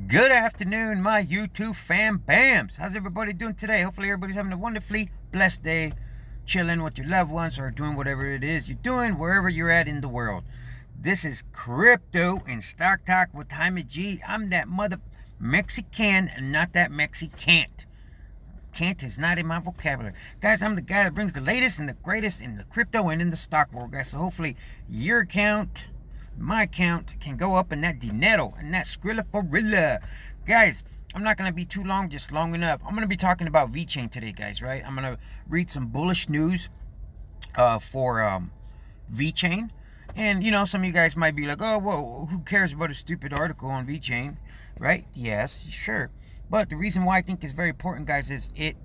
Good afternoon, my YouTube fam bams. How's everybody doing today? Hopefully everybody's having a wonderfully blessed day, chilling with your loved ones or doing whatever it is you're doing wherever you're at in the world. This is Crypto and Stock Talk with Jaime G. I'm that mother Mexican and not that Mexicant. Can't is not in my vocabulary. Guys, I'm the guy that brings the latest and the greatest in the crypto and in the stock world, guys. So hopefully your account, my account, can go up in that dinero and that skrilla forilla. Guys, I'm not going to be too long, just long enough. I'm going to be talking about Vechain today, guys, right? I'm going to read some bullish news for Vechain. And, you know, some of you guys might be like, oh, well, who cares about a stupid article on Vechain, right? Yes, sure. But the reason why I think it's very important, guys, is it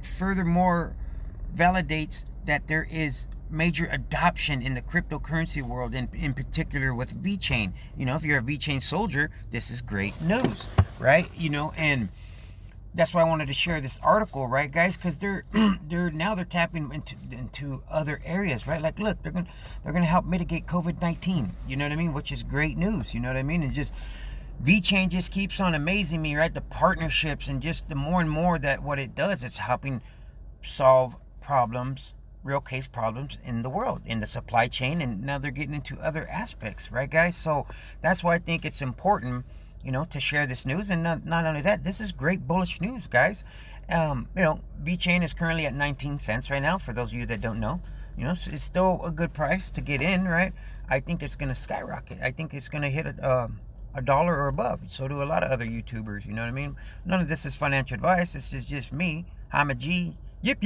furthermore validates that there is major adoption in the cryptocurrency world, in particular with Vechain. You know, if you're a Vechain soldier, this is great news, right? You know, and that's why I wanted to share this article, right, guys? Because they're tapping into other areas, right? Like, look, they're gonna help mitigate COVID-19. You know what I mean? Which is great news. You know what I mean? And just Vechain just keeps on amazing me, right? The partnerships and just the more and more that what it does, it's helping solve problems, real case problems in the world, in the supply chain, and now they're getting into other aspects, right, guys? So that's why I think it's important, you know, to share this news. And not only that, this is great bullish news, guys. You know, Vechain is currently at 19 cents right now, for those of you that don't know. You know, it's still a good price to get in, right? I think it's going to skyrocket. I think it's going to hit a dollar or above. So do a lot of other YouTubers, you know what I mean? None of this is financial advice. This is just me, I'm a G, yep,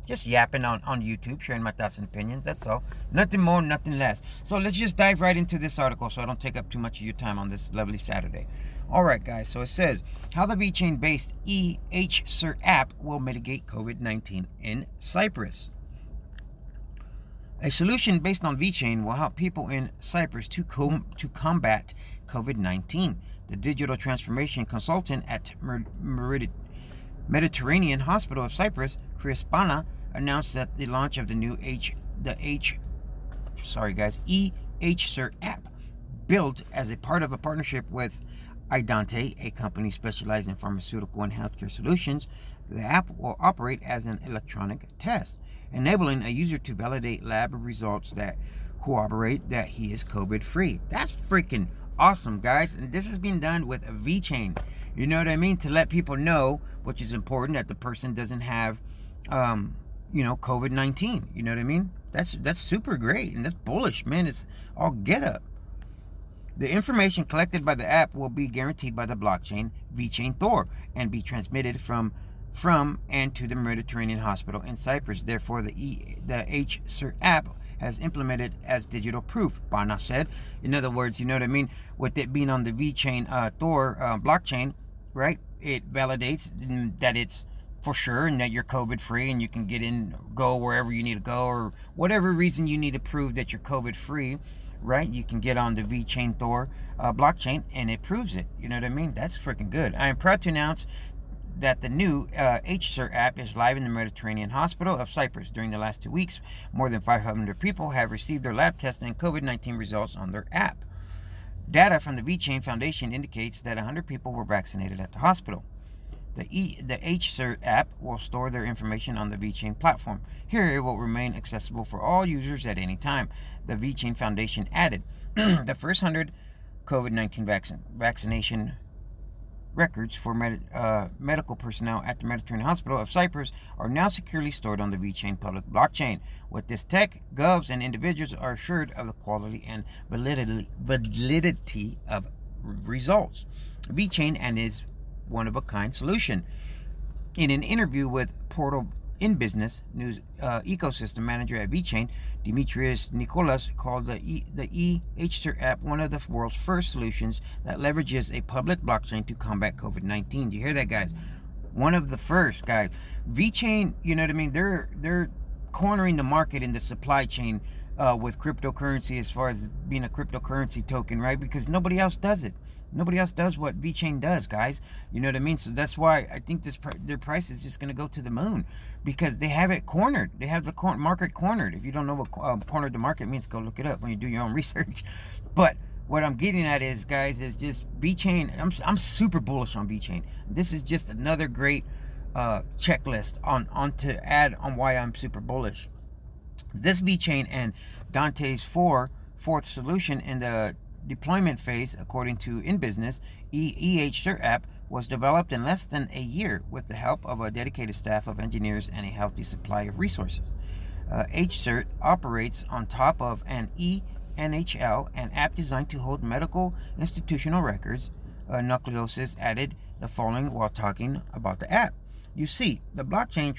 just yapping on YouTube, sharing my thoughts and opinions. That's all. Nothing more, nothing less. So let's just dive right into this article so I don't take up too much of your time on this lovely Saturday. All right, guys. So it says, how the Vechain-based eHSIR app will mitigate COVID-19 in Cyprus. A solution based on Vechain will help people in Cyprus to combat COVID-19. The digital transformation consultant at Mediterranean Hospital of Cyprus, Chris Bana, announced that the launch of the new eHSIR app, built as a part of a partnership with Idante, a company specialized in pharmaceutical and healthcare solutions. The app will operate as an electronic test, enabling a user to validate lab results that corroborate that he is COVID-free. That's freaking awesome, guys. And this is being done with Vechain. You know what I mean? To let people know, which is important, that the person doesn't have, you know, COVID-19. You know what I mean? That's super great, and that's bullish, man. It's all get up. The information collected by the app will be guaranteed by the blockchain Vechain Thor and be transmitted from and to the Mediterranean Hospital in Cyprus. Therefore, the eHSIR app has implemented as digital proof, Bana said. In other words, you know what I mean? With it being on the Vechain Thor blockchain, right? It validates that it's for sure and that you're COVID-free and you can get in, go wherever you need to go, or whatever reason you need to prove that you're COVID-free, right? You can get on the Vechain Thor blockchain and it proves it. You know what I mean? That's freaking good. I am proud to announce that the new eHSIR app is live in the Mediterranean Hospital of Cyprus. During the last 2 weeks, more than 500 people have received their lab tests and COVID-19 results on their app. Data from the Vechain Foundation indicates that 100 people were vaccinated at the hospital. The eHSIR app will store their information on the Vechain platform. Here, it will remain accessible for all users at any time. The Vechain Foundation added, the first 100 COVID-19 vaccination records for medical personnel at the Mediterranean Hospital of Cyprus are now securely stored on the Vechain public blockchain. With this tech, govs and individuals are assured of the quality and validity of results. Vechain and its one-of-a-kind solution. In an interview with Portal in Business News ecosystem manager at Vechain, Dimitrios Nicholas called the eHSIR app one of the world's first solutions that leverages a public blockchain to combat COVID-19. Do you hear that, guys? One of the first, guys. Vechain, you know what I mean? They're cornering the market in the supply chain with cryptocurrency, as far as being a cryptocurrency token, right? Because nobody else does it. Nobody else does what Vechain does, guys. You know what I mean? So that's why I think their price is just going to go to the moon, because they have it cornered. They have the market cornered. If you don't know what cornered the market means, go look it up when you do your own research. But what I'm getting at is, guys, is just Vechain. I'm super bullish on Vechain. This is just another great checklist on to add on why I'm super bullish. This Vechain and Dante's fourth solution in the deployment phase, according to In Business, EH-Cert app was developed in less than a year with the help of a dedicated staff of engineers and a healthy supply of resources. H-Cert operates on top of an NHL, an app designed to hold medical institutional records. Nucleosis added the following while talking about the app. You see the blockchain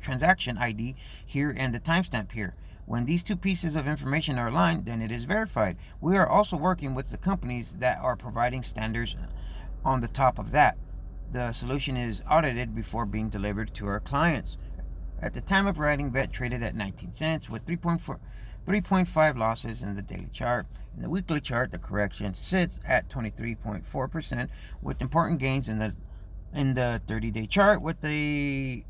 transaction ID here and the timestamp here. When these two pieces of information are aligned, then it is verified. We are also working with the companies that are providing standards on the top of that. The solution is audited before being delivered to our clients. At the time of writing, VET traded at 19 cents with 3.5 losses in the daily chart. In the weekly chart, the correction sits at 23.4% with important gains in the 30-day chart with the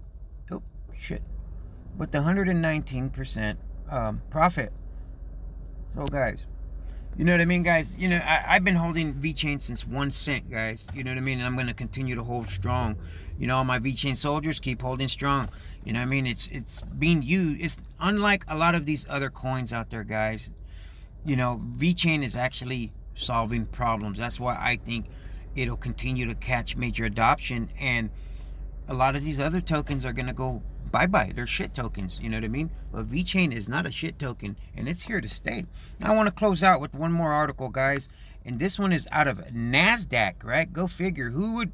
119% profit. So guys, you know what I mean, guys? You know, I've been holding Vechain since 1 cent, guys. You know what I mean? And I'm going to continue to hold strong. You know, all my Vechain soldiers keep holding strong. You know what I mean? It's being used. It's unlike a lot of these other coins out there, guys. You know, Vechain is actually solving problems. That's why I think it'll continue to catch major adoption. And a lot of these other tokens are going to go bye-bye. They're shit tokens, you know what I mean? But Vechain is not a shit token, and it's here to stay. Now I want to close out with one more article, guys, and this one is out of NASDAQ, right? Go figure. Who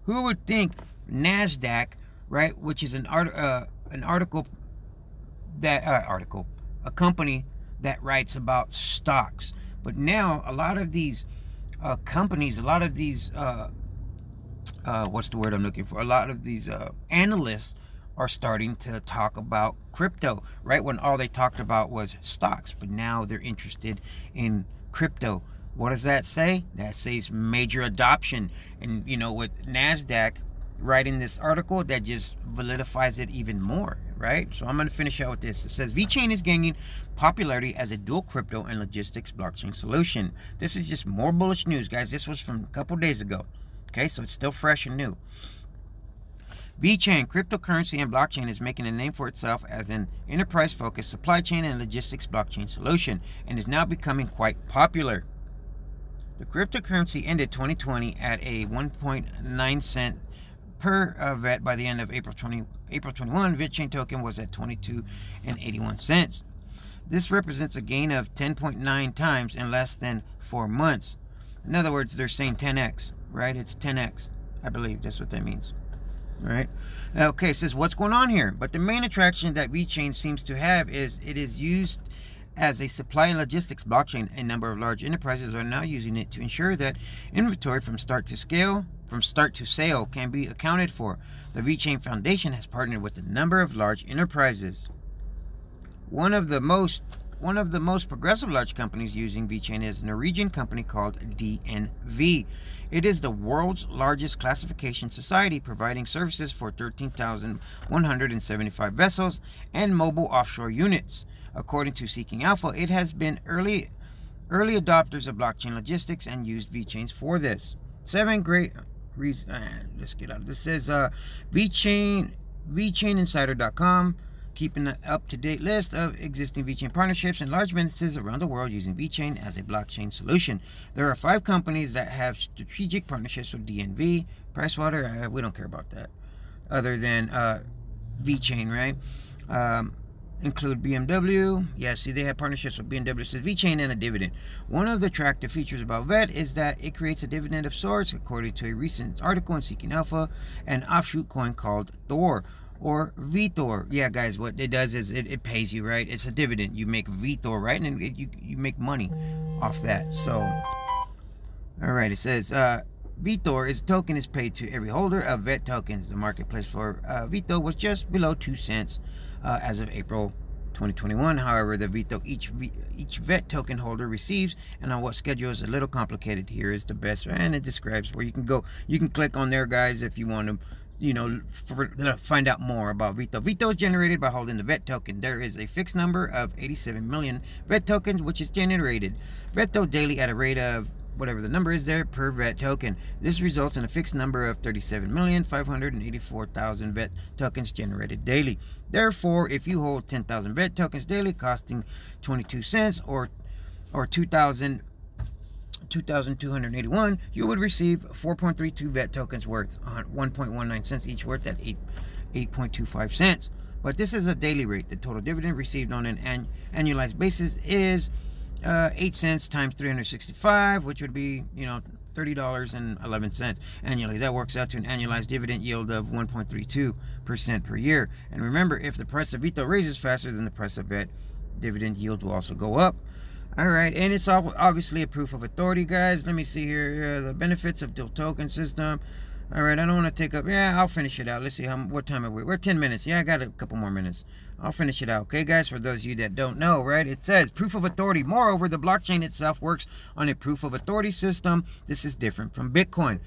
would think NASDAQ, right, which is a company that writes about stocks. But now a lot of these companies, a lot of these what's the word I'm looking for? A lot of these analysts are starting to talk about crypto, right? When all they talked about was stocks, but now they're interested in crypto. What does that say? That says major adoption. And you know, with NASDAQ writing this article, that just validifies it even more, right? So I'm going to finish out with this. It says Vechain is gaining popularity as a dual crypto and logistics blockchain solution. This is just more bullish news, guys. This was from a couple days ago. Okay, so it's still fresh and new. Vechain, cryptocurrency and blockchain, is making a name for itself as an enterprise-focused supply chain and logistics blockchain solution and is now becoming quite popular. The cryptocurrency ended 2020 at a 1.9 cent per VET. By the end of April 21, Vechain token was at 22.81 cents. This represents a gain of 10.9 times in less than 4 months. In other words, they're saying 10x, right? It's 10x. I believe that's what that means. Right? Okay, it says what's going on here? But the main attraction that Vechain seems to have is it is used as a supply and logistics blockchain. A number of large enterprises are now using it to ensure that inventory from start to sale can be accounted for. The Vechain Foundation has partnered with a number of large enterprises. One of the most progressive large companies using Vechain is a Norwegian company called DNV. It is the world's largest classification society, providing services for 13,175 vessels and mobile offshore units. According to Seeking Alpha, it has been early adopters of blockchain logistics and used Vechains for this. 7 great reasons. Let's get out of this. It says VechainInsider.com. Keeping an up-to-date list of existing Vechain partnerships and large businesses around the world using Vechain as a blockchain solution. There are 5 companies that have strategic partnerships with DNV, Pricewater. We don't care about that. Other than Vechain, right? Include BMW. Yeah, see, they have partnerships with BMW. It says Vechain and a dividend. One of the attractive features about VET is that it creates a dividend of sorts, according to a recent article in Seeking Alpha, an offshoot coin called Thor. Or VTOR. Yeah, guys, what it does is it pays you, right? It's a dividend. You make VTOR, right? And you make money off that. So, all right, it says VTOR is token is paid to every holder of VET tokens. The marketplace for VTOR was just below 2 cents as of April 2021. However, the VTOR each VET token holder receives, and on what schedule is a little complicated. Here is the best, and it describes where you can go. You can click on there, guys, if you want to find out more about Veto. Veto is generated by holding the VET token. There is a fixed number of 87 million VET tokens, which is generated Veto daily at a rate of whatever the number is there per VET token. This results in a fixed number of 37,584,000 VET tokens generated daily. Therefore, if you hold 10,000 VET tokens daily, costing 22 cents or 2,281, you would receive 4.32 VET tokens worth 1.19 cents each, worth at 8.25 cents. But this is a daily rate. The total dividend received on an annualized basis is 8 cents times 365, which would be, $30.11 annually. That works out to an annualized dividend yield of 1.32% per year. And remember, if the price of Veto raises faster than the price of VET, dividend yield will also go up. All right, and it's obviously a proof of authority, guys. Let me see here, the benefits of dual token system. All right, I don't want to take up. Yeah, I'll finish it out. Let's see what time are we? We're 10 minutes. Yeah, I got a couple more minutes. I'll finish it out. Okay, guys, for those of you that don't know, right? It says proof of authority. Moreover, the blockchain itself works on a proof of authority system. This is different from Bitcoin.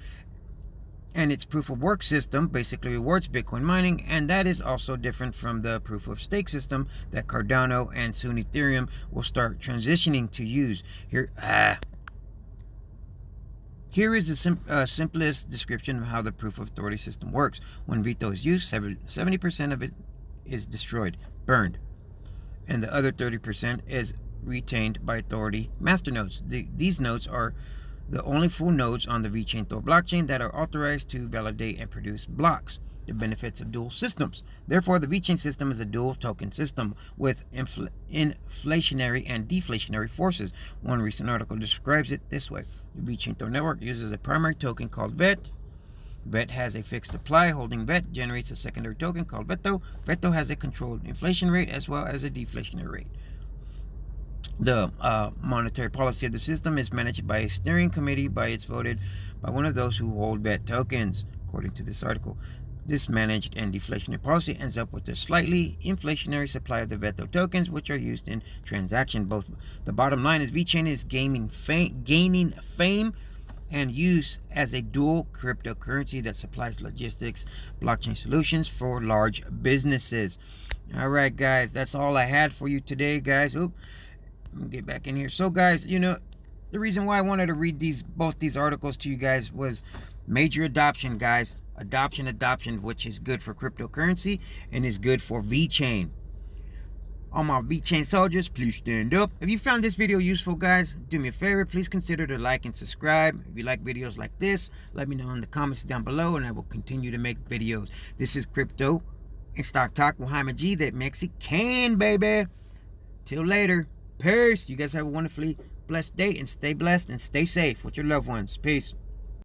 And its proof of work system basically rewards Bitcoin mining, and that is also different from the proof of stake system that Cardano and soon Ethereum will start transitioning to use. Here is the simplest description of how the proof of authority system works. When Veto is used, 70% of it is destroyed, burned, and the other 30% is retained by authority masternodes. These nodes are the only full nodes on the Vechain Thor blockchain that are authorized to validate and produce blocks. The benefits of dual systems. Therefore, the Vechain system is a dual token system with inflationary and deflationary forces. One recent article describes it this way. The Vechain Thor network uses a primary token called VET. VET has a fixed supply. Holding VET generates a secondary token called Veto. Veto has a controlled inflation rate as well as a deflationary rate. The monetary policy of the system is managed by a steering committee it's voted by one of those who hold VET tokens. According to this article, this managed and deflationary policy ends up with a slightly inflationary supply of the Veto tokens, which are used in transaction. Both the bottom line is Vechain is gaining fame and use as a dual cryptocurrency that supplies logistics blockchain solutions for large businesses. All right, guys, that's all I had for you today, guys. Let me get back in here. So, guys, the reason why I wanted to read both these articles to you guys was major adoption, guys. Adoption, which is good for cryptocurrency and is good for Vechain. All my Vechain soldiers, please stand up. If you found this video useful, guys, do me a favor. Please consider to like and subscribe. If you like videos like this, let me know in the comments down below, and I will continue to make videos. This is Crypto and Stock Talk with Jaime G, that Mexican, baby. Till later. Peace. You guys have a wonderfully blessed day, and stay blessed and stay safe with your loved ones. Peace.